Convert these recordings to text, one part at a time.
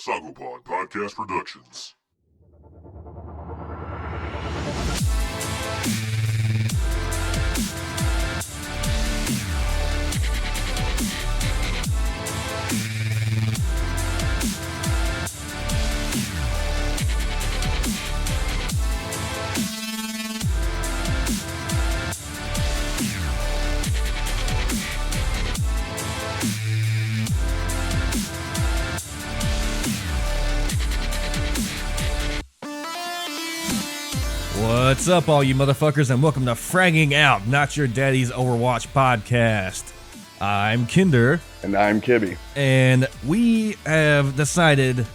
Sagopod Podcast Productions. What's up, all you motherfuckers, and welcome to Fragging Out, Not Your Daddy's Overwatch podcast. I'm Kinder. And I'm Kibby. And we have decided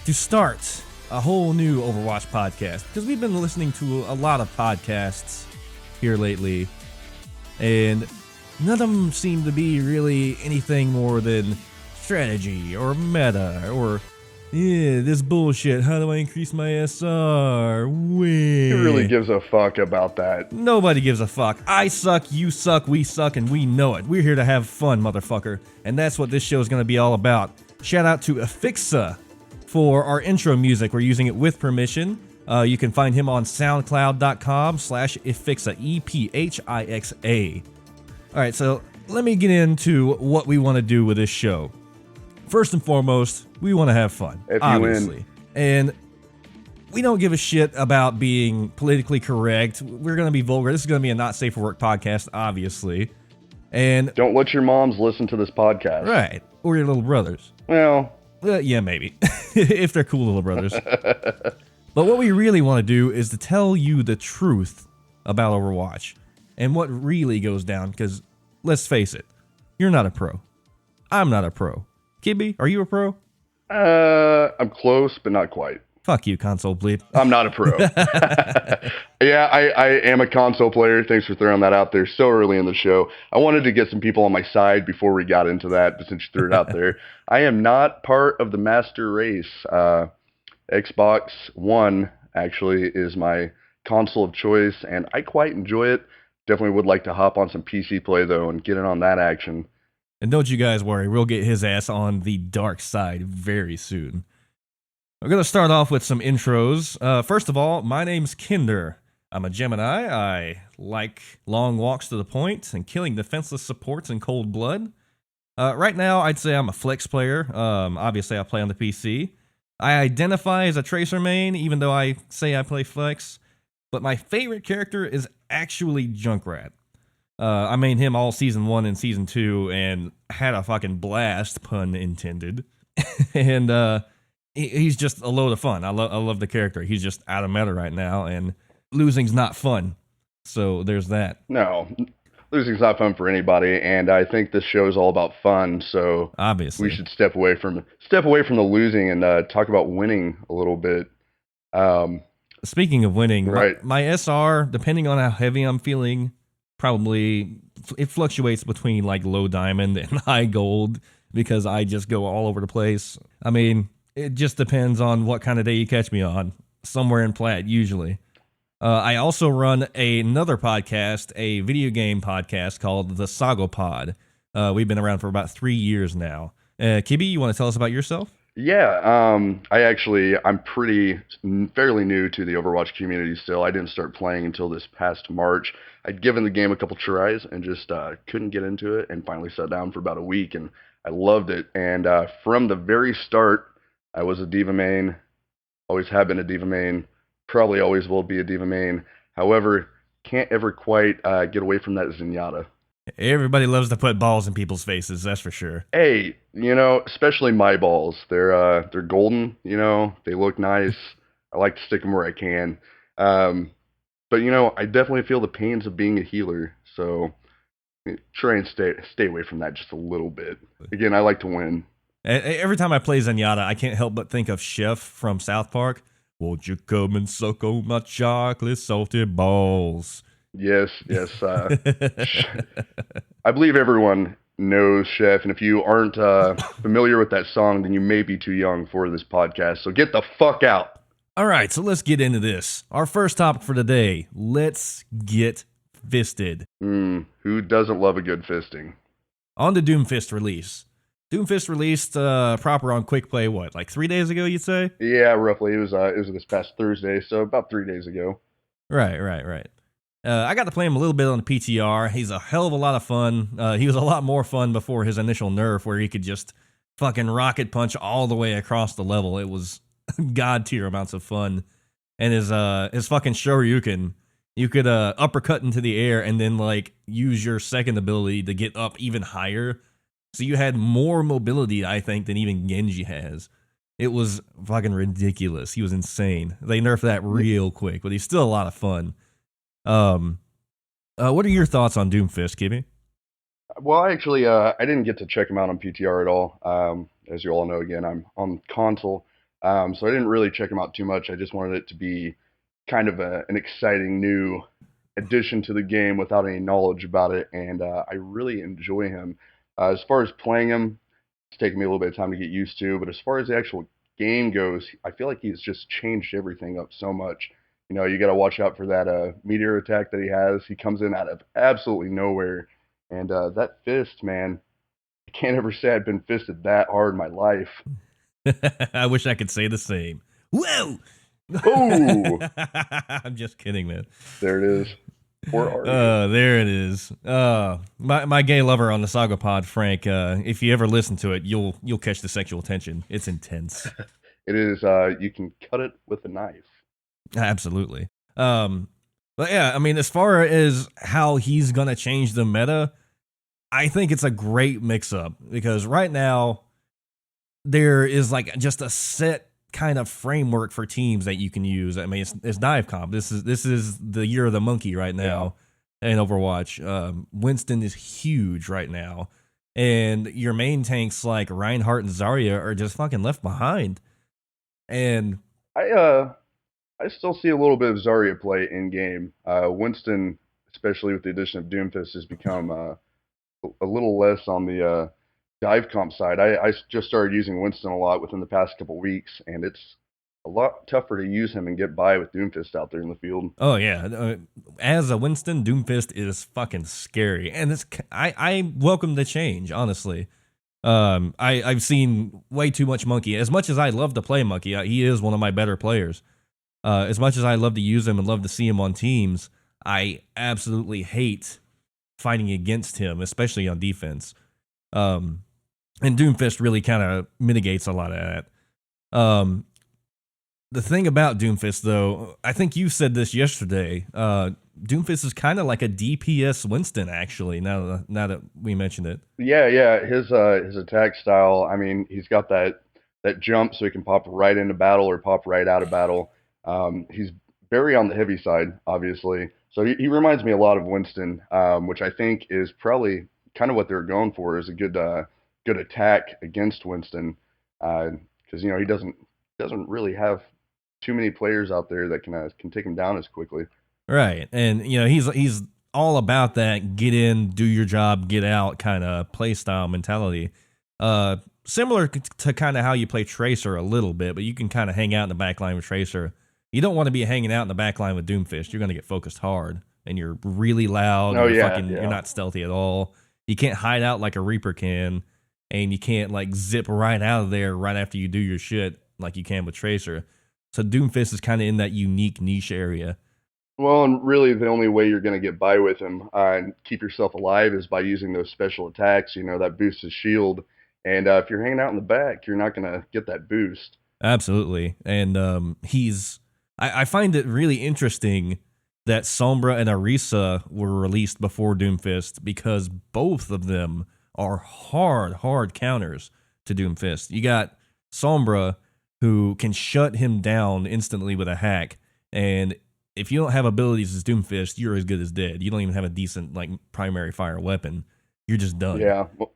to start a whole new Overwatch podcast because we've been listening to a lot of podcasts here lately, and none of them seem to be really anything more than strategy or meta or this bullshit. How do I increase my SR? Win. Who really gives a fuck about that? Nobody gives a fuck. I suck, you suck, we suck, and we know it. We're here to have fun, motherfucker. And that's what this show is going to be all about. Shout out to Afixa for our intro music. We're using it with permission. You can find him on soundcloud.com/Efixa, EPHIXA. All right, so let me get into what we want to do with this show. First and foremost, we want to have fun, obviously. And we don't give a shit about being politically correct. We're going to be vulgar. This is going to be a not safe for work podcast, obviously. And don't let your moms listen to this podcast. Right. Or your little brothers. Well, yeah, maybe. If they're cool little brothers. But what we really want to do is to tell you the truth about Overwatch and what really goes down. Because let's face it, you're not a pro. I'm not a pro. Kibby, are you a pro? I'm close, but not quite. Fuck you, console bleep. I'm not a pro. Yeah, I am a console player. Thanks for throwing that out there so early in the show. I wanted to get some people on my side before we got into that, but since you threw it out there. I am not part of the master race. Xbox One, actually, is my console of choice, and I quite enjoy it. Definitely would like to hop on some PC play, though, and get in on that action. And don't you guys worry, we'll get his ass on the dark side very soon. We're going to start off with some intros. First of all, my name's Kinder. I'm a Gemini. I like long walks to the point and killing defenseless supports in cold blood. Right now, I'd say I'm a flex player. Obviously, I play on the PC. I identify as a Tracer main, even though I say I play flex. But my favorite character is actually Junkrat. I mained him all Season 1 and Season 2 and had a fucking blast, pun intended. And he's just a load of fun. I love the character. He's just out of meta right now, and losing's not fun. So there's that. No, losing's not fun for anybody, and I think this show is all about fun, so obviously we should step away from the losing and talk about winning a little bit. Speaking of winning, right. my SR, depending on how heavy I'm feeling, probably it fluctuates between like low diamond and high gold because I just go all over the place. I mean, it just depends on what kind of day you catch me on. Somewhere in plat, usually. I also run another podcast, a video game podcast called the Sagopod. We've been around for about 3 years now. Kibby, you want to tell us about yourself? Yeah, I'm fairly new to the Overwatch community still. I didn't start playing until this past March. I'd given the game a couple tries and just couldn't get into it, and finally sat down for about a week, and I loved it. And from the very start, I was a diva main, always have been a diva main, probably always will be a diva main. However, can't ever quite get away from that Zenyatta. Everybody loves to put balls in people's faces, that's for sure. Hey, especially my balls. They're golden, they look nice. I like to stick them where I can. But, I definitely feel the pains of being a healer, so try and stay away from that just a little bit. Again, I like to win. Every time I play Zenyatta, I can't help but think of Chef from South Park. Won't you come and suck on my chocolate salted balls? Yes. I believe everyone knows Chef, and if you aren't familiar with that song, then you may be too young for this podcast, so get the fuck out. All right, so let's get into this. Our first topic for today, let's get fisted. Who doesn't love a good fisting? On the Doomfist release, Doomfist released proper on quick play, what, like 3 days ago, you'd say? Yeah, roughly. It was this past Thursday, so about 3 days ago. Right. I got to play him a little bit on the PTR. He's a hell of a lot of fun. He was a lot more fun before his initial nerf, where he could just fucking rocket punch all the way across the level. It was god tier amounts of fun. And his fucking Shoryuken, you could uppercut into the air and then like use your second ability to get up even higher. So you had more mobility, I think, than even Genji has. It was fucking ridiculous. He was insane. They nerfed that real quick, but he's still a lot of fun. What are your thoughts on Doomfist, Kibby? Well, actually, I didn't get to check him out on PTR at all. As you all know, again, I'm on console, so I didn't really check him out too much. I just wanted it to be kind of an exciting new addition to the game without any knowledge about it, and I really enjoy him. As far as playing him, it's taken me a little bit of time to get used to, but as far as the actual game goes, I feel like he's just changed everything up so much. You know, you got to watch out for that meteor attack that he has. He comes in out of absolutely nowhere, and that fist, man, I can't ever say I've been fisted that hard in my life. I wish I could say the same. Whoa! Oh, I'm just kidding, man. there it is. Poor Ari. There it is. My gay lover on the Saga Pod, Frank. If you ever listen to it, you'll catch the sexual tension. It's intense. It is. You can cut it with a knife. Absolutely. But yeah, I mean, as far as how he's gonna change the meta, I think it's a great mix-up because right now there is like just a set kind of framework for teams that you can use. I mean, it's dive comp. This is the year of the monkey right now in Overwatch. Winston is huge right now, and your main tanks like Reinhardt and Zarya are just fucking left behind. And I still see a little bit of Zarya play in game. Winston, especially with the addition of Doomfist, has become a little less on the dive comp side. I just started using Winston a lot within the past couple weeks, and it's a lot tougher to use him and get by with Doomfist out there in the field. oh yeah, as a Winston, Doomfist is fucking scary, and I welcome the change, honestly. I've seen way too much Monkey. As much as I love to play Monkey, he is one of my better players. As much as I love to use him and love to see him on teams, I absolutely hate fighting against him, especially on defense. And Doomfist really kind of mitigates a lot of that. The thing about Doomfist, though, I think you said this yesterday. Doomfist is kind of like a DPS Winston, actually. Now that we mentioned it. Yeah. His attack style. I mean, he's got that jump, so he can pop right into battle or pop right out of battle. He's very on the heavy side, obviously. So he reminds me a lot of Winston, which I think is probably kind of what they're going for, is a good attack against Winston, because he doesn't really have too many players out there that can take him down as quickly. Right, and he's all about that get in, do your job, get out kind of play style mentality. Similar to kind of how you play Tracer a little bit, but you can kind of hang out in the back line with Tracer. You don't want to be hanging out in the back line with Doomfist. You're going to get focused hard, and you're really loud. Oh, You're not stealthy at all. You can't hide out like a Reaper can, and you can't like zip right out of there right after you do your shit like you can with Tracer. So Doomfist is kind of in that unique niche area. Well, and really the only way you're going to get by with him and keep yourself alive is by using those special attacks, that boosts his shield. And if you're hanging out in the back, you're not going to get that boost. Absolutely. And I find it really interesting that Sombra and Orisa were released before Doomfist because both of them are hard counters to Doomfist. You got Sombra, who can shut him down instantly with a hack, and if you don't have abilities as Doomfist, you're as good as dead. You don't even have a decent primary fire weapon. You're just done. Yeah. Well,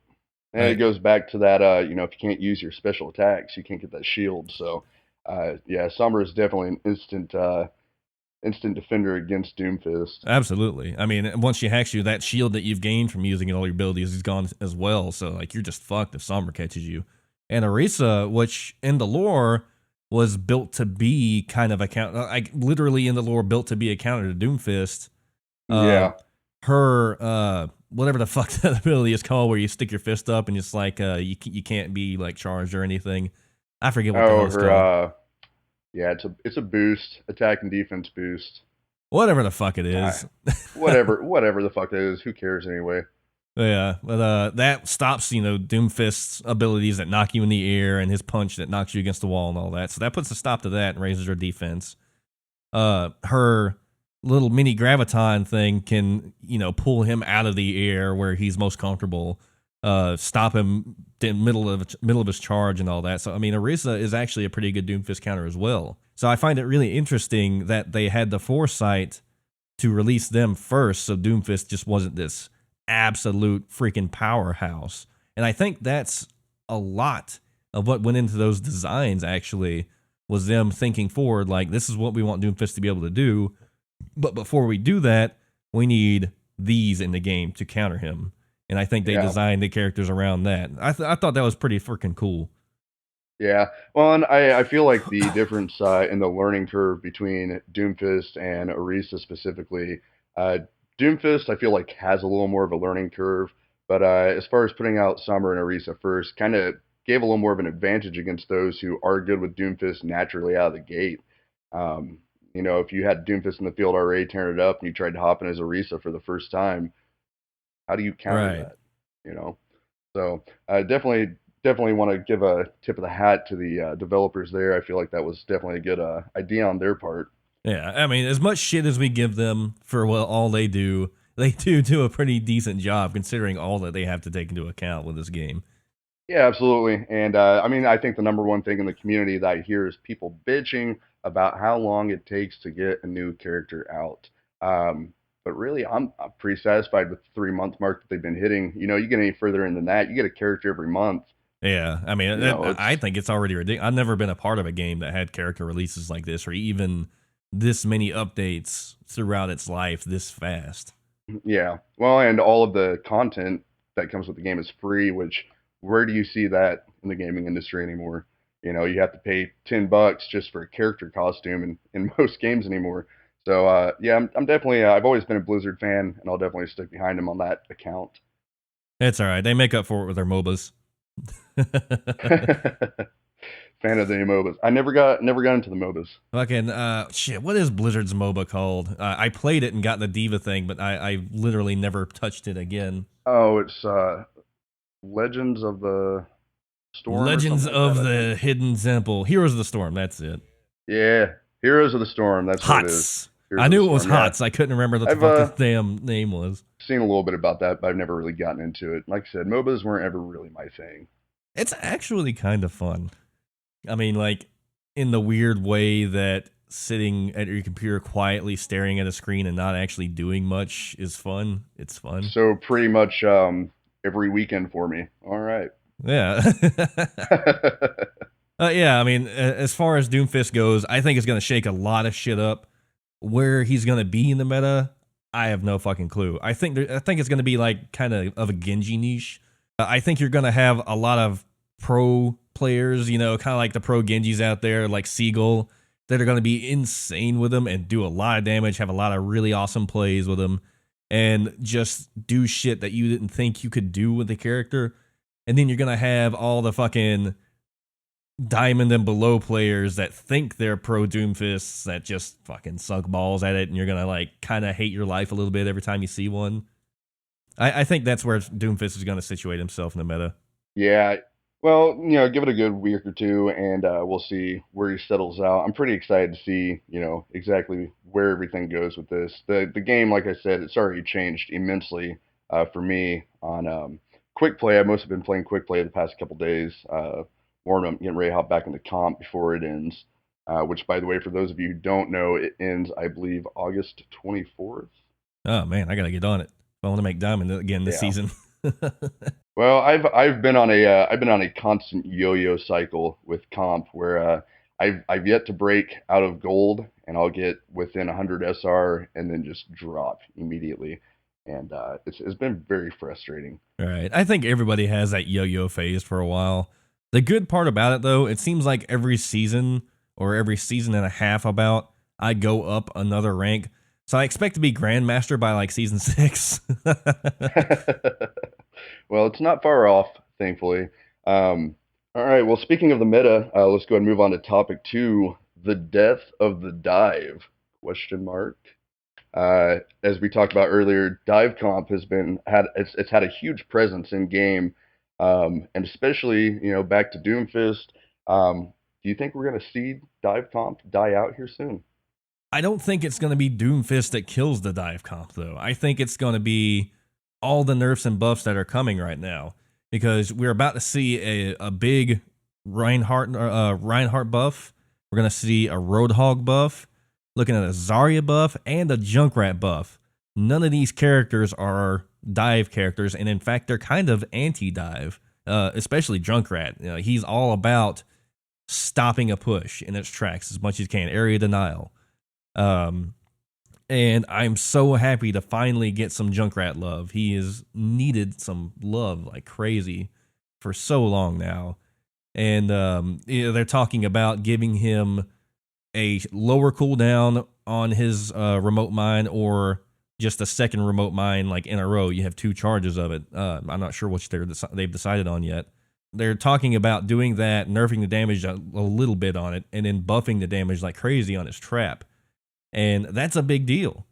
and it goes back to that, if you can't use your special attacks, you can't get that shield. So, Sombra is definitely an instant defender against Doomfist. Absolutely. I mean, once she hacks you, that shield that you've gained from using all your abilities is gone as well. So, you're just fucked if Sombra catches you. And Orisa, which in the lore was built to be kind of a counter, literally in the lore built to be a counter to Doomfist. Yeah. Her whatever the fuck that ability is called, where you stick your fist up and it's like you can't be like charged or anything. I forget what the hell Oh, it's her called. yeah, it's a boost, attack and defense boost. Whatever the fuck it Uh, is. whatever the fuck that is. Who cares anyway? Yeah, but that stops, Doomfist's abilities that knock you in the air and his punch that knocks you against the wall and all that. So that puts a stop to that and raises her defense. Her little mini graviton thing can, pull him out of the air where he's most comfortable, stop him in middle of his charge and all that. So I mean, Orisa is actually a pretty good Doomfist counter as well. So I find it really interesting that they had the foresight to release them first, so Doomfist just wasn't this absolute freaking powerhouse. And I think that's a lot of what went into those designs, actually, was them thinking forward, like, this is what we want Doomfist to be able to do, but before we do that, we need these in the game to counter him. And I think they designed the characters around that. I thought that was pretty freaking cool. Yeah, well, and I feel like the difference in the learning curve between Doomfist and Orisa specifically, uh, Doomfist I feel like has a little more of a learning curve, but as far as putting out Summer and Orisa first, kind of gave a little more of an advantage against those who are good with Doomfist naturally out of the gate. If you had Doomfist in the field already tearing it up and you tried to hop in as Orisa for the first time, how do you counter that? So definitely want to give a tip of the hat to the developers there. I feel like that was definitely a good idea on their part. Yeah, I mean, as much shit as we give them for all they do a pretty decent job considering all that they have to take into account with this game. Yeah, absolutely. And I mean, I think the number one thing in the community that I hear is people bitching about how long it takes to get a new character out. But really, I'm pretty satisfied with the 3 month mark that they've been hitting. You get any further in than that, you get a character every month. Yeah, I mean, I think it's already ridiculous. I've never been a part of a game that had character releases like this, or even this many updates throughout its life this fast. Yeah, well, and all of the content that comes with the game is free, which where do you see that in the gaming industry anymore? You have to pay $10 just for a character costume in most games anymore. So yeah, I'm definitely I've always been a Blizzard fan, and I'll definitely stick behind them on that account. It's all right. They make up for it with their MOBAs. Fan of the MOBAs. I never got into the MOBAs. Fucking shit. What is Blizzard's MOBA called? I played it and got the Diva thing, but I literally never touched it again. Oh, it's Legends of the Storm. Legends of the Hidden Temple. Heroes of the Storm. That's it. Yeah, Heroes of the Storm. That's what it is. I knew it was HOTS. I couldn't remember what the fuck the damn name was. Seen a little bit about that, but I've never really gotten into it. Like I said, MOBAs weren't ever really my thing. It's actually kind of fun. I mean, like, in the weird way that sitting at your computer quietly staring at a screen and not actually doing much is fun. It's fun. So pretty much every weekend for me. All right. Yeah. Yeah, I mean, as far as Doomfist goes, I think it's going to shake a lot of shit up. Where he's going to be in the meta, I have no fucking clue. I think it's going to be like kind of a Genji niche. I think you're going to have a lot of pro players, kind of like the pro Genjis out there, like Seagull, that are going to be insane with them and do a lot of damage, have a lot of really awesome plays with them, and just do shit that you didn't think you could do with the character. And then you're going to have all the fucking diamond and below players that think they're pro Doomfists that just fucking suck balls at it, and you're gonna like kind of hate your life a little bit every time you see one. I think that's where Doomfist is gonna situate himself in the meta. Yeah, well, give it a good week or two, and we'll see where he settles out. I'm pretty excited to see, exactly where everything goes with this. The game, like I said, it's already changed immensely for me on quick play. I've mostly been playing quick play the past couple days. Warm up, getting ready to hop back into comp before it ends. Which, by the way, for those of you who don't know, it ends, I believe, August 24th. Oh man, I gotta get on it. I want to make diamond again this season. Well, I've been on a constant yo-yo cycle with comp where I've yet to break out of gold, and I'll get within 100 SR and then just drop immediately. And it's been very frustrating. All right, I think everybody has that yo-yo phase for a while. The good part about it, though, it seems like every season or every season and a half about, I go up another rank. So I expect to be Grandmaster by like season 6. Well, it's not far off, thankfully. Um, all right. Well, speaking of the meta, let's go ahead and move on to topic two: the death of the dive? Question mark. As we talked about earlier, dive comp has been had it's had a huge presence in game, and especially back to Doomfist. Do you think we're gonna see dive comp die out here soon? I don't think it's going to be Doomfist that kills the dive comp, though. I think it's going to be all the nerfs and buffs that are coming right now, because we're about to see a big Reinhardt buff. We're going to see a Roadhog buff, looking at a Zarya buff, and a Junkrat buff. None of these characters are dive characters, and in fact, they're kind of anti-dive, especially Junkrat. He's all about stopping a push in its tracks as much as you can, area denial. And I'm so happy to finally get some Junkrat love. He has needed some love like crazy for so long now. And they're talking about giving him a lower cooldown on his remote mine, or just a second remote mine like in a row. You have 2 charges of it. I'm not sure which they've decided on yet. They're talking about doing that, nerfing the damage a little bit on it, and then buffing the damage like crazy on his trap. And that's a big deal.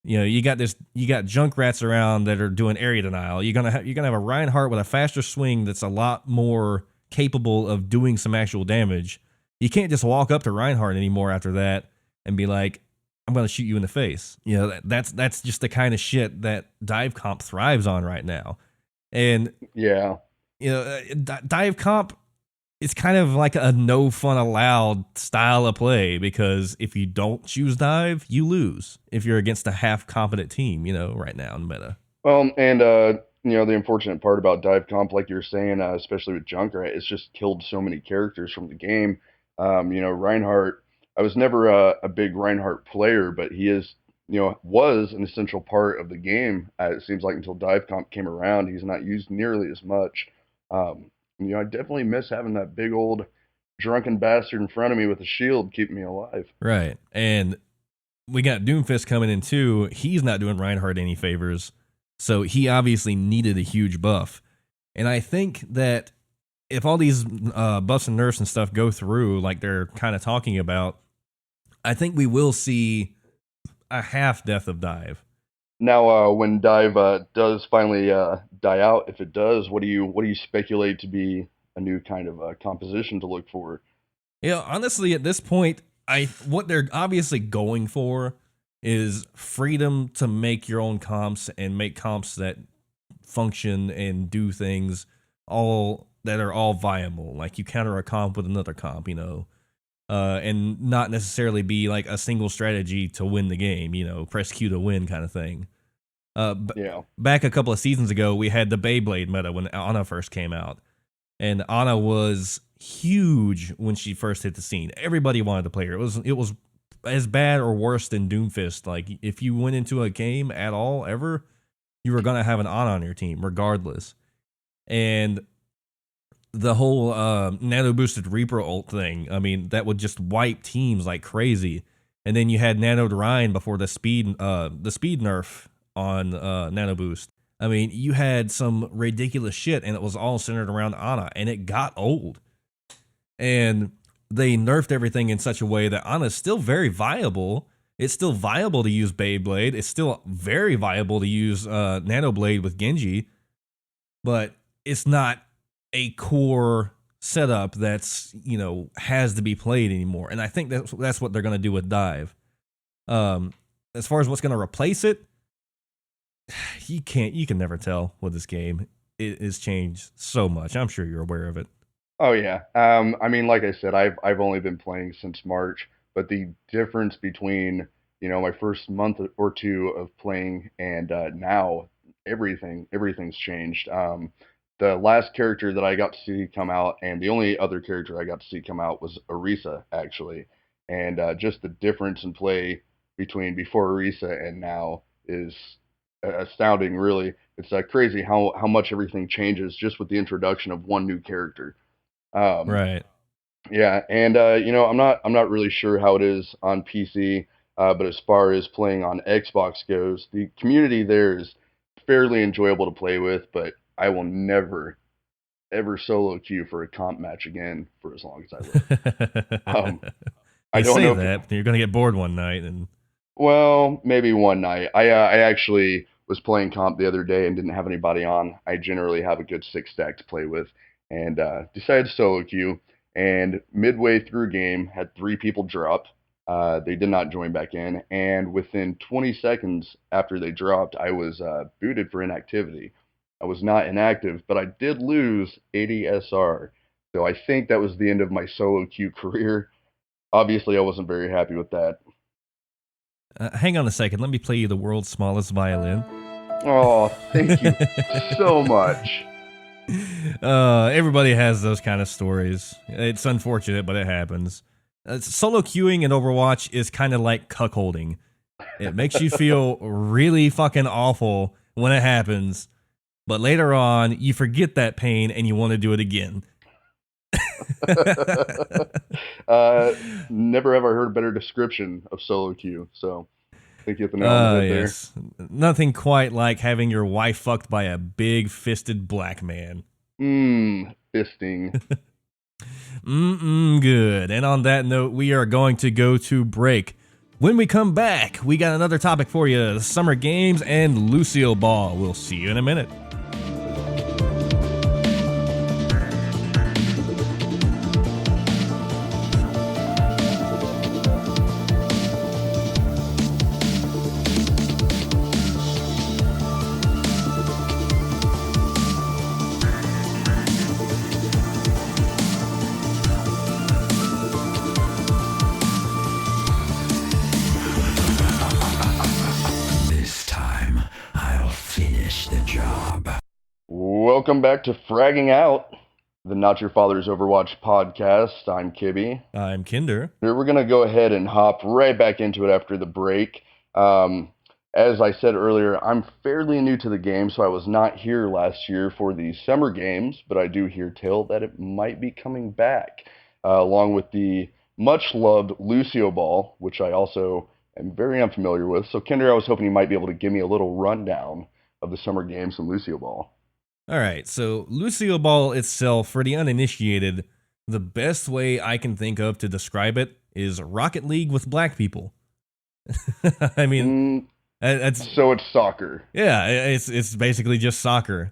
You got Junkrats around that are doing area denial. You're gonna have a Reinhardt with a faster swing that's a lot more capable of doing some actual damage. You can't just walk up to Reinhardt anymore after that and be like, "I'm gonna shoot you in the face." That's just the kind of shit that dive comp thrives on right now. And Yeah. dive comp, it's kind of like a no fun allowed style of play, because if you don't choose dive, you lose if you're against a half competent team, right now in meta. Well, and the unfortunate part about dive comp, like you're saying, especially with Junkrat, it's just killed so many characters from the game. Reinhardt. I was never a big Reinhardt player, but he was an essential part of the game. It seems like until dive comp came around, he's not used nearly as much. Um, I definitely miss having that big old drunken bastard in front of me with a shield keeping me alive. Right. And we got Doomfist coming in too. He's not doing Reinhardt any favors. So he obviously needed a huge buff. And I think that if all these buffs and nerfs and stuff go through like they're kind of talking about, I think we will see a half death of dive. Now, when dive does finally die out, if it does, what do you speculate to be a new kind of composition to look for? Honestly, at this point, what they're obviously going for is freedom to make your own comps and make comps that function and do things all that are all viable. Like you counter a comp with another comp, and not necessarily be like a single strategy to win the game, press Q to win kind of thing. Yeah. Back a couple of seasons ago, we had the Beyblade meta when Ana first came out. And Ana was huge when she first hit the scene. Everybody wanted to play her. It was as bad or worse than Doomfist. Like, if you went into a game at all, ever, you were going to have an Ana on your team, regardless. And the whole nano boosted Reaper ult thing, I mean, that would just wipe teams like crazy. And then you had Nano Ryan before the speed nerf on nano boost. I mean, you had some ridiculous shit, and it was all centered around Ana, and it got old. And they nerfed everything in such a way that Ana's still very viable. It's still viable to use Beyblade. It's still very viable to use Nano Blade with Genji, but it's not a core setup that's has to be played anymore. And I think that's what they're going to do with Dive. As far as what's going to replace it, you can never tell with this game. It has changed so much. I'm sure you're aware of it. Oh yeah. I mean, like I said, I've only been playing since March, but the difference between my first month or two of playing and now everything's changed. The last character that I got to see come out, and the only other character I got to see come out was Orisa actually, and just the difference in play between before Orisa and now is astounding. Really, it's crazy how much everything changes just with the introduction of one new character. Um, Right. yeah, and I'm not really sure how it is on PC. But as far as playing on Xbox goes, the community there is fairly enjoyable to play with, but I will never, ever solo queue for a comp match again for as long as I live. I You don't say know that, but you're going to get bored one night. And well, maybe one night. I actually was playing comp the other day and didn't have anybody on. I generally have a good six stack to play with, and decided to solo queue. And midway through game, had three people drop. They did not join back in, and within 20 seconds after they dropped, I was booted for inactivity. I was not inactive, but I did lose 80 SR. So I think that was the end of my solo queue career. Obviously, I wasn't very happy with that. hang on a second. Let me play you the world's smallest violin. Oh, thank you so much. Everybody has those kind of stories. It's unfortunate, but it happens. Solo queuing in Overwatch is kind of like cuckolding. It makes you feel really fucking awful when it happens, but later on, you forget that pain and you want to do it again. Never ever heard a better description of solo queue. So I think you hit the nail on the head yes. Nothing quite like having your wife fucked by a big-fisted black man. there. Fisting. Good. And on that note, we are going to go to break. When we come back, we got another topic for you: the Summer Games and Lucio Ball. We'll see you in a minute. Welcome back to Fragging Out, the Not Your Father's Overwatch podcast. I'm Kibby. I'm Kinder. We're going to go ahead and hop right back into it after the break. As I said earlier, I'm fairly new to the game, so I was not here last year for the Summer Games, but I do hear tell that it might be coming back, along with the much-loved Lucio Ball, which I also am very unfamiliar with. So, Kinder, I was hoping you might be able to give me a little rundown of the Summer Games and Lucio Ball. All right, so Lucio Ball itself, for the uninitiated, the best way I can think of to describe it is Rocket League with black people. I mean, that's so it's soccer. Yeah, it's basically just soccer.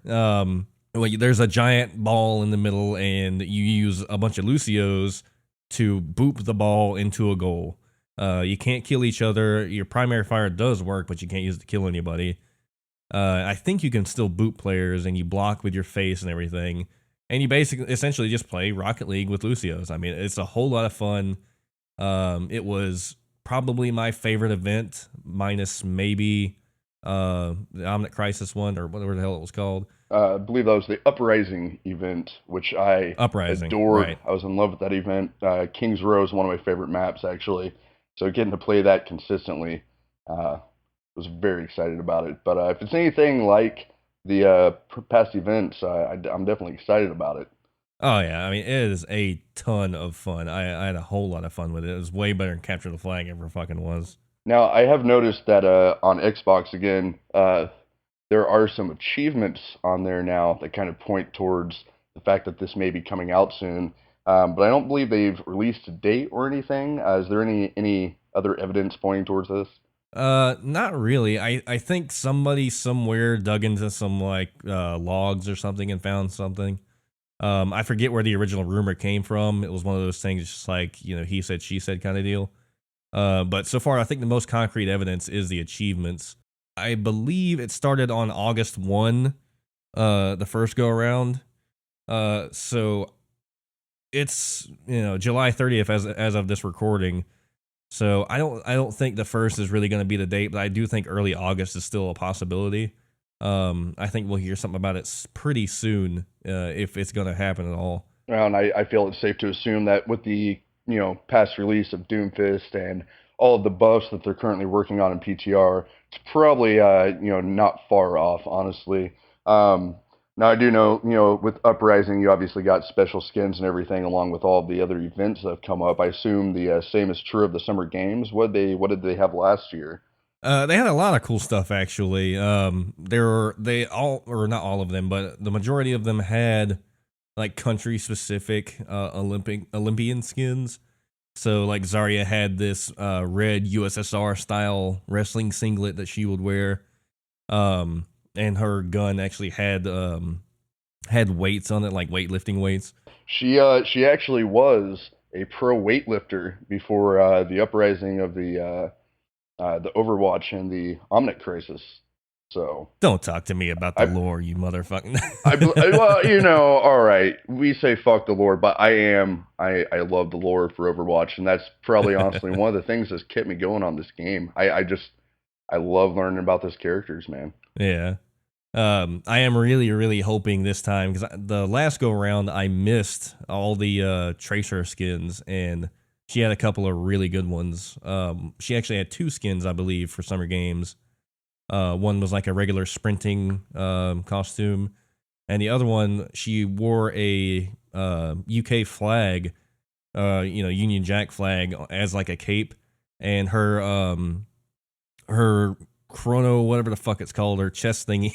There's a giant ball in the middle, and you use a bunch of Lucios to boop the ball into a goal. You can't kill each other. Your primary fire does work, but you can't use it to kill anybody. I think you can still boot players, and you block with your face and everything. And you essentially just play Rocket League with Lucios. I mean, it's a whole lot of fun. It was probably my favorite event, minus maybe the Omnic Crisis one, or whatever the hell it was called. I believe that was the Uprising event, which I adored. Right. I was in love with that event. King's Row is one of my favorite maps, actually. So getting to play that consistently, was very excited about it. But if it's anything like the past events, I'm definitely excited about it. Oh, yeah. I mean, it is a ton of fun. I had a whole lot of fun with it. It was way better than Capture the Flag ever fucking was. Now, I have noticed that on Xbox, again, there are some achievements on there now that kind of point towards the fact that this may be coming out soon. But I don't believe they've released a date or anything. Is there any other evidence pointing towards this? Not really. I think somebody somewhere dug into some logs or something and found something. I forget where the original rumor came from. It was one of those things, just like, he said, she said kind of deal. But so far, I think the most concrete evidence is the achievements. I believe it started on August 1, the first go around. So it's, July 30th as of this recording. So I don't think the first is really going to be the date, but I do think early August is still a possibility. I think we'll hear something about it pretty soon, if it's going to happen at all. And I feel it's safe to assume that with the past release of Doomfist and all of the buffs that they're currently working on in PTR, it's probably not far off, honestly. Now I do know, with Uprising, you obviously got special skins and everything, along with all the other events that have come up. I assume the same is true of the Summer Games. What did they have last year? They had a lot of cool stuff actually. They all, or not all of them, but the majority of them had like country specific Olympian skins. So like Zarya had this red USSR style wrestling singlet that she would wear. And her gun actually had weights on it, like weightlifting weights. She actually was a pro weightlifter before the uprising of the Overwatch and the Omnic Crisis. So Don't talk to me about the I lore, you motherfucking. well, all right, we say fuck the lore, but I love the lore for Overwatch, and that's probably honestly one of the things that's kept me going on this game. I love learning about those characters, man. Yeah. I am really, really hoping this time because the last go around I missed all the Tracer skins, and she had a couple of really good ones. She actually had two skins, I believe, for Summer Games. One was like a regular sprinting costume, and the other one she wore a UK flag, Union Jack flag as like a cape, and her chrono, whatever the fuck it's called, her chest thingy.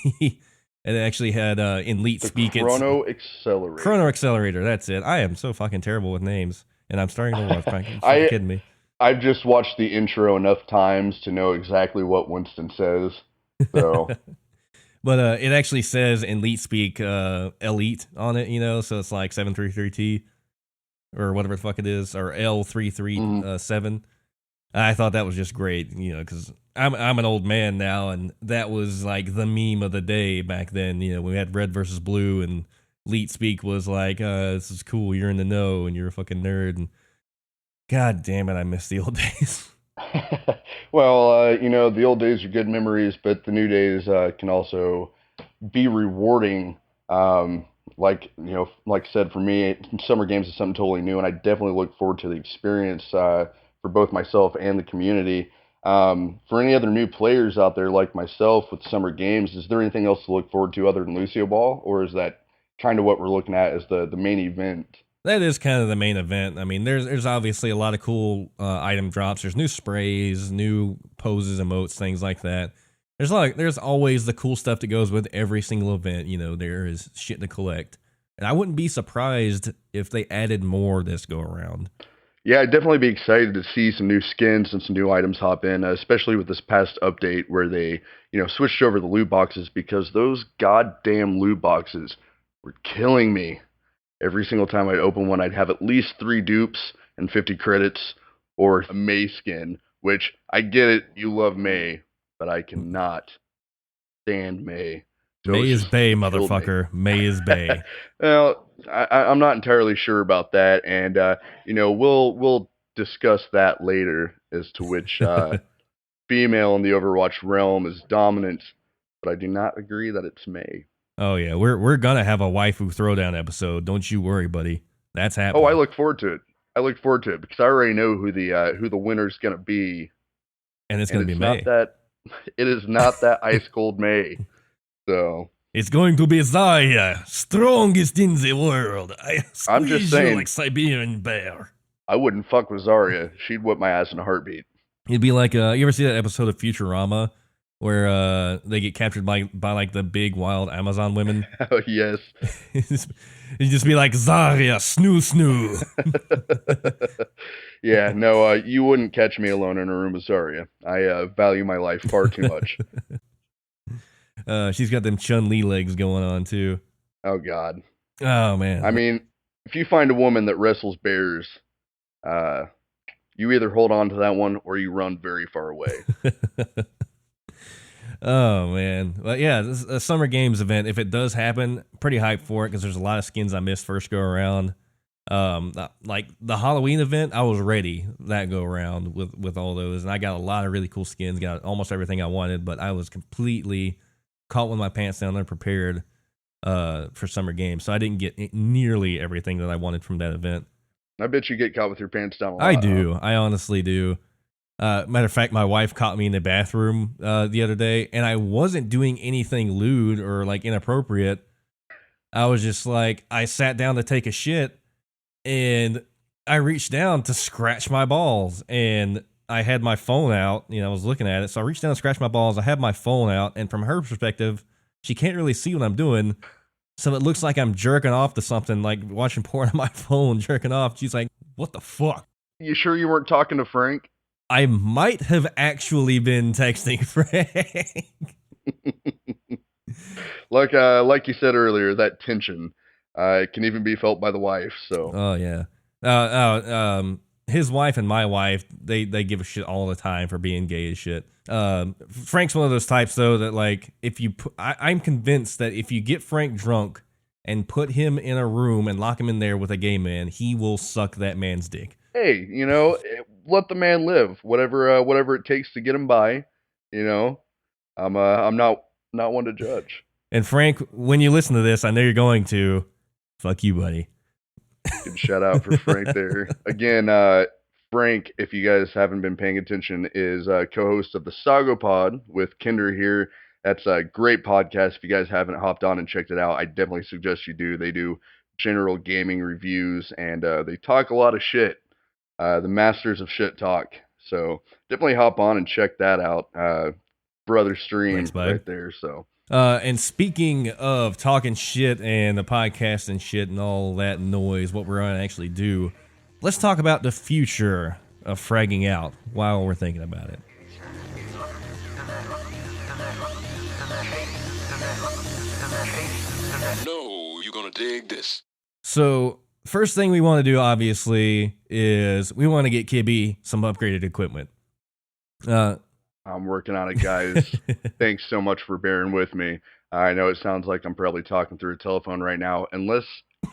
And it actually had in Leet The speak. Chrono Accelerator. Chrono Accelerator. That's it. I am so fucking terrible with names, and I'm starting to watch. You're I kidding me? I've just watched the intro enough times to know exactly what Winston says. So But it actually says in Leet speak elite on it, so it's like 733T or whatever the fuck it is, or L337. I thought that was just great, because I'm an old man now, and that was like the meme of the day back then. When we had red versus blue, and Leet speak was like, "This is cool. You're in the know, and you're a fucking nerd." And God damn it, I miss the old days. well, the old days are good memories, but the new days can also be rewarding. Like I said, for me, Summer Games is something totally new, and I definitely look forward to the experience for both myself and the community. For any other new players out there like myself with Summer Games, is there anything else to look forward to other than Lucio Ball, or is that kind of what we're looking at as the main event? That is kind of the main event. I mean, there's obviously a lot of cool item drops. There's new sprays, new poses, emotes, things like that. There's always the cool stuff that goes with every single event. There is shit to collect, and I wouldn't be surprised if they added more this go around. Yeah, I'd definitely be excited to see some new skins and some new items hop in, especially with this past update where they, switched over the loot boxes, because those goddamn loot boxes were killing me. Every single time I'd open one, I'd have at least 3 dupes and 50 credits or a May skin, which I get it, you love May, but I cannot stand May. So May is Bay, killed me. motherfucker. May is Bay. Well, I'm not entirely sure about that, and we'll discuss that later as to which female in the Overwatch realm is dominant, but I do not agree that it's May. Oh yeah, we're gonna have a waifu throwdown episode. Don't you worry, buddy. That's happening. Oh, I look forward to it. I look forward to it because I already know who the winner's gonna be, and it's gonna be May. It is not that ice cold May. So it's going to be Zarya, strongest in the world. I'm just saying, like Siberian bear. I wouldn't fuck with Zarya. She'd whip my ass in a heartbeat. It'd be like, you ever see that episode of Futurama where they get captured by like the big wild Amazon women? Oh yes. You'd just be like, Zarya, snoo snoo. Yeah, no, you wouldn't catch me alone in a room with Zarya. I value my life far too much. She's got them Chun-Li legs going on too. Oh God. Oh man. I mean, if you find a woman that wrestles bears, you either hold on to that one or you run very far away. Oh man. But yeah, this a Summer Games event, if it does happen, pretty hyped for it because there's a lot of skins I missed first go around. Like the Halloween event, I was ready that go around with all those, and I got a lot of really cool skins, got almost everything I wanted, but I was completely caught with my pants down unprepared for Summer Games, so I didn't get nearly everything that I wanted from that event. I bet you get caught with your pants down a lot. I do. I honestly do. Matter of fact, my wife caught me in the bathroom the other day, and I wasn't doing anything lewd or like inappropriate. I was just like, I sat down to take a shit and I reached down to scratch my balls and I had my phone out, I was looking at it. So I reached down to scratch my balls. I had my phone out, and from her perspective, she can't really see what I'm doing. So it looks like I'm jerking off to something, like watching porn on my phone, jerking off. She's like, what the fuck? You sure you weren't talking to Frank? I might have actually been texting Frank. Like you said earlier, that tension can even be felt by the wife. So, Oh, yeah. His wife and my wife, they give a shit all the time for being gay as shit. Frank's one of those types, though, that like if you, I'm convinced that if you get Frank drunk and put him in a room and lock him in there with a gay man, he will suck that man's dick. hey, let the man live. Whatever it takes to get him by. I'm not one to judge. And Frank, when you listen to this, I know you're going to. Fuck you, buddy. Good shout out for Frank there. Again, Frank, if you guys haven't been paying attention, is co-host of the Sago Pod with Kinder here. That's a great podcast. If you guys haven't hopped on and checked it out, I definitely suggest you do. They do general gaming reviews, and they talk a lot of shit. The masters of shit talk. So definitely hop on and check that out. Brother stream. Thanks, bud. Right there. So. And speaking of talking shit and the podcast and shit and all that noise, what we're going to actually do, let's talk about the future of fragging out while we're thinking about it. No, you're gonna dig this. So, first thing we want to do, obviously, is we want to get Kibby some upgraded equipment. I'm working on it, guys. Thanks so much for bearing with me. I know it sounds like I'm probably talking through a telephone right now, unless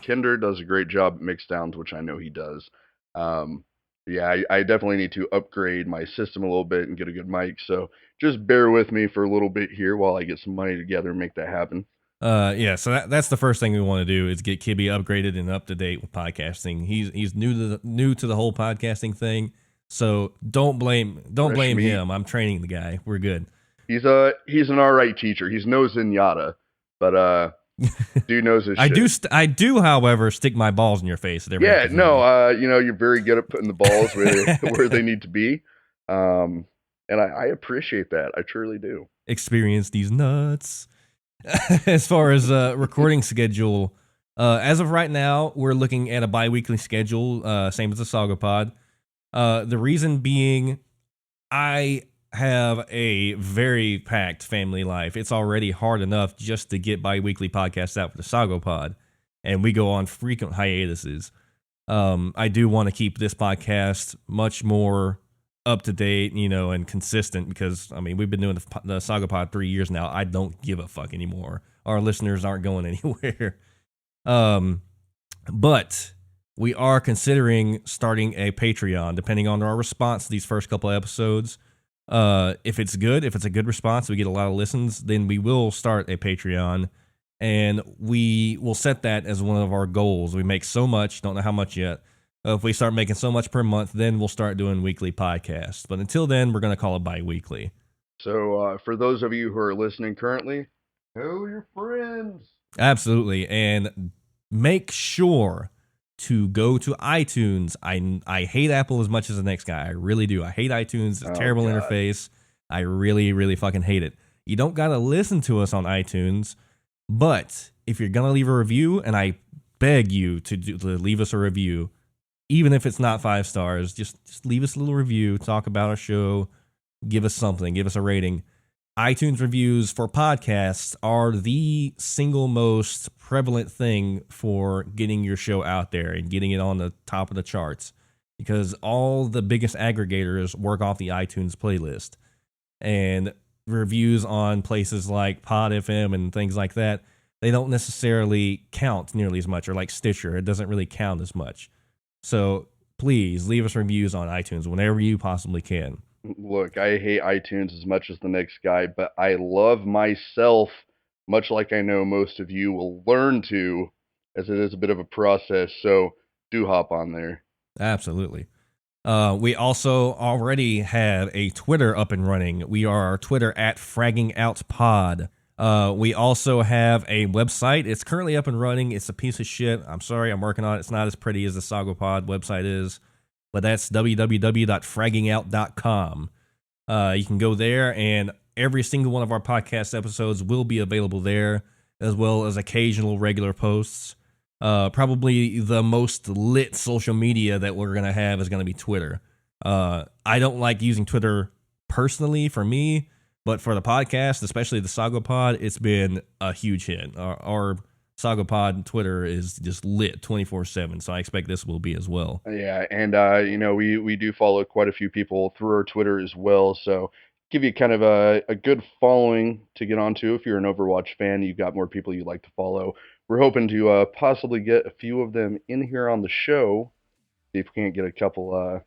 Kinder does a great job at mixdowns, which I know he does. Yeah, I definitely need to upgrade my system a little bit and get a good mic. So just bear with me for a little bit here while I get some money together and make that happen. Yeah, so that's the first thing we want to do is get Kibby upgraded and up to date with podcasting. He's new to the whole podcasting thing. So don't blame him. I'm training the guy. We're good. He's an all right teacher. He's no Zenyatta, but dude knows his shit. I do, however, stick my balls in your face. Yeah, no, you're very good at putting the balls where they need to be, and I appreciate that. I truly do. Experience these nuts. As far as recording schedule, as of right now, we're looking at a bi-weekly schedule, same as the Saga Pod. The reason being, I have a very packed family life. It's already hard enough just to get bi-weekly podcasts out for the Sago Pod, and we go on frequent hiatuses. I do want to keep this podcast much more up to date, and consistent because, we've been doing the Saga Pod 3 years now. I don't give a fuck anymore. Our listeners aren't going anywhere. But we are considering starting a Patreon, depending on our response to these first couple of episodes. If it's a good response, we get a lot of listens, then we will start a Patreon, and we will set that as one of our goals. We make so much, don't know how much yet. If we start making so much per month, then we'll start doing weekly podcasts. But until then, we're going to call it bi-weekly. So for those of you who are listening currently, tell your friends. Absolutely. And make sure to go to iTunes. I hate Apple as much as the next guy. I really do. I hate iTunes. It's a terrible interface. I really, really fucking hate it. You don't got to listen to us on iTunes, but if you're going to leave a review, and I beg you to leave us a review, even if it's not 5 stars, just leave us a little review, talk about our show, give us something, give us a rating. iTunes reviews for podcasts are the single most prevalent thing for getting your show out there and getting it on the top of the charts, because all the biggest aggregators work off the iTunes playlist, and reviews on places like Pod FM and things like that, they don't necessarily count nearly as much, or like Stitcher, it doesn't really count as much. So please leave us reviews on iTunes whenever you possibly can. Look, I hate iTunes as much as the next guy, but I love myself, much like I know most of you will learn to, as it is a bit of a process. So do hop on there. Absolutely. We also already have a Twitter up and running. We are Twitter at Fragging Out Pod. We also have a website. It's currently up and running. It's a piece of shit. I'm sorry, I'm working on it. It's not as pretty as the Sagopod website is, but that's www.fraggingout.com. You can go there, and every single one of our podcast episodes will be available there, as well as occasional regular posts. Probably the most lit social media that we're going to have is going to be Twitter. I don't like using Twitter personally for me, but for the podcast, especially the Sagopod, it's been a huge hit. Our Sagopod Twitter is just lit 24/7, so I expect this will be as well. Yeah, and we do follow quite a few people through our Twitter as well, so give you kind of a good following to get onto. If you're an Overwatch fan, you've got more people you'd like to follow. We're hoping to possibly get a few of them in here on the show. See if we can't get a couple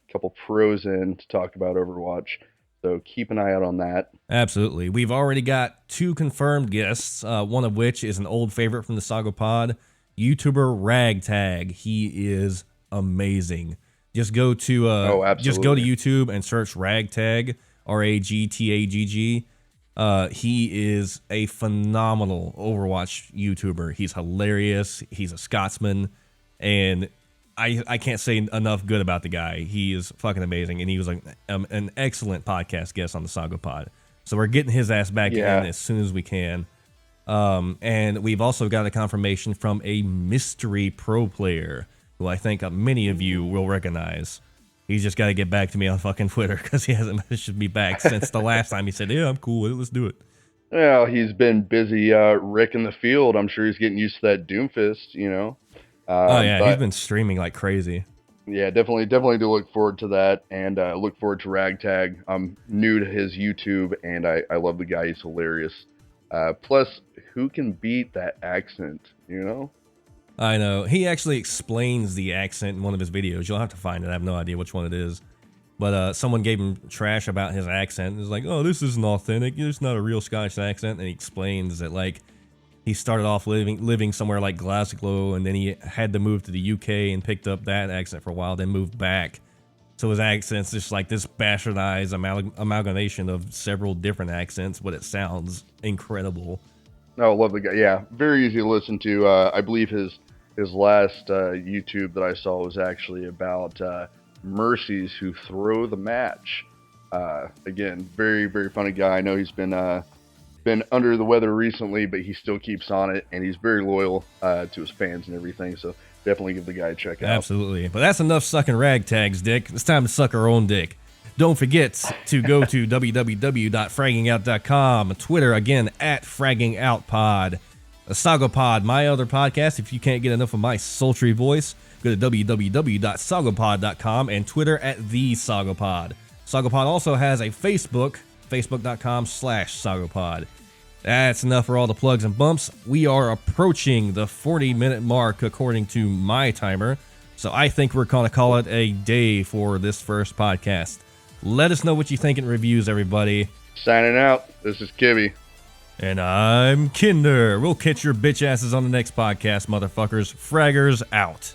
pros in to talk about Overwatch. So keep an eye out on that. Absolutely. We've already got 2 confirmed guests, one of which is an old favorite from the Sagopod, YouTuber Ragtag. He is amazing. Just go to YouTube and search Ragtag, Ragtagg. He is a phenomenal Overwatch YouTuber. He's hilarious. He's a Scotsman, and I can't say enough good about the guy. He is fucking amazing, and he was like an excellent podcast guest on the Sagopod. So we're getting his ass back in as soon as we can. And we've also got a confirmation from a mystery pro player who I think many of you will recognize. He's just got to get back to me on fucking Twitter because he hasn't messaged me back since the last time he said, yeah, I'm cool with it. Let's do it. Well, he's been busy wrecking the field. I'm sure he's getting used to that Doomfist, you know. He's been streaming like crazy. Yeah, definitely do look forward to that, and look forward to Ragtag. I'm new to his YouTube, and I love the guy. He's hilarious. Plus, who can beat that accent, you know? I know. He actually explains the accent in one of his videos. You'll have to find it. I have no idea which one it is. But someone gave him trash about his accent. It was like, oh, this isn't authentic. It's not a real Scottish accent. And he explains that, like, he started off living somewhere like Glasgow, and then he had to move to the UK and picked up that accent for a while, then moved back. So his accent's just like this bastardized amalgamation of several different accents, but it sounds incredible. Oh, love the guy. Yeah, very easy to listen to. I believe his last YouTube that I saw was actually about mercies who throw the match. Again, very, very funny guy. I know he's been under the weather recently, but he still keeps on it, and he's very loyal to his fans and everything, so definitely give the guy a check out. Absolutely. But that's enough sucking Ragtag's dick. It's time to suck our own dick. Don't forget to go to www.fraggingout.com, Twitter, again, at fraggingoutpod, a Sagopod, my other podcast. If you can't get enough of my sultry voice, go to www.sagopod.com, and Twitter at the Sagopod. Sagopod also has a Facebook, facebook.com/Sagopod. That's enough for all the plugs and bumps. We are approaching the 40-minute mark according to my timer, so I think we're going to call it a day for this first podcast. Let us know what you think in reviews, everybody. Signing out. This is Kibby. And I'm Kinder. We'll catch your bitch asses on the next podcast, motherfuckers. Fraggers out.